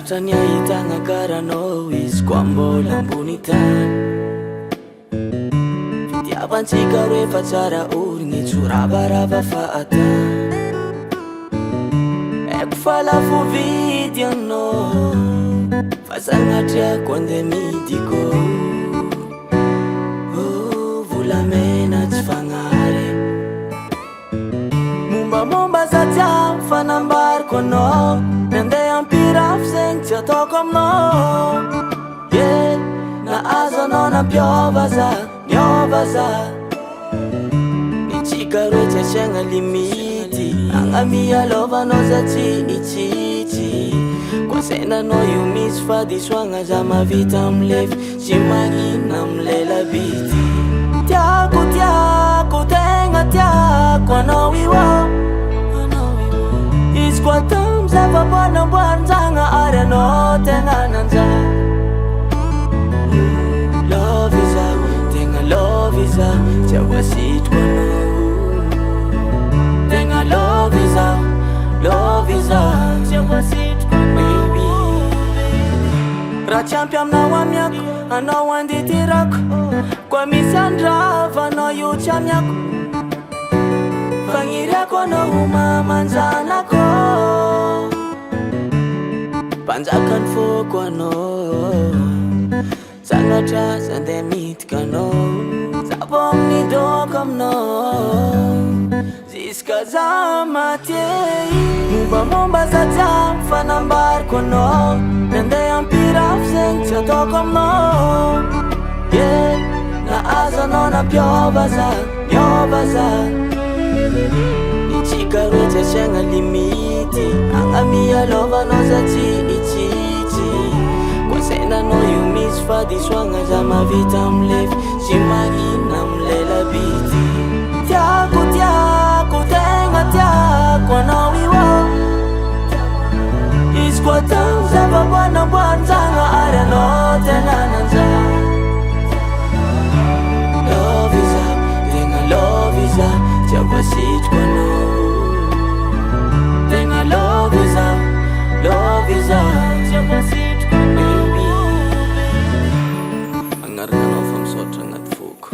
Lavitra ny ahitagna karanao izy koa mbola ambony tany. Fitiavantsika rehefa tsara origny tsoravarava fahatany. Eko fa lafo vidy anao fa sagnatriako andeha midiko. Volamena tsy fagnary mombamomba satria fanambariko anao. Nandeha ampirafy zegny tsy ataoko aminao. Nahazo anao nampiova za, miova za. Nitsika roe tsy asiagna limity. Agnamia lovanao za tsy itsitsy. Koa senanao io misy fadisoagna za mavita amlevy sy magnina amle labity. Tiako, tiako, tegna tiako anao io. Izy koa tamy zava-boanamboarin-jagna ary anao tegna nanja. Love iza, tegna love iza, tsy voasitriko anao. Tegna love iza, tsy voasitriko baby. Raha tsy ampy aminao amiako, anao anditirako. Koa misy andrava anao io tsy amiako. Fagniriako anao mamanjanako. Panjakany foko anao. Sagnatra zandeha mitika anao. Zabo amin'ny doko aminao ziska za maty. Mombamomba satria fanambariko anao. Nandeha ampirafy zegny tsy ataoko aminao. Nahazo anao nampiova za, miova za. Nitsika roe tsy asiagna limity. Agnamia lovanao za tsy itsitsy. Koa senanao io misy fadisoagna za mavita amlevy sy magnina amle labity. Tiako, tiako, tegna tiako anao io. Izy koa tamy zava-boanamboarin-jagna ary anao tegna nanja. Love iza, tegna love iza, tsy voasitriko anao. Tegna love iza, tsy voasitriko baby. Agnaraka anao fa misaotra agnaty foko.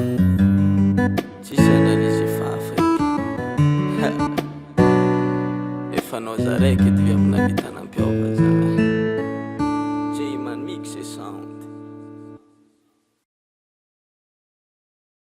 Tsisy analizy fafa eky. Efa anao za raiky edy viavy nahavitana.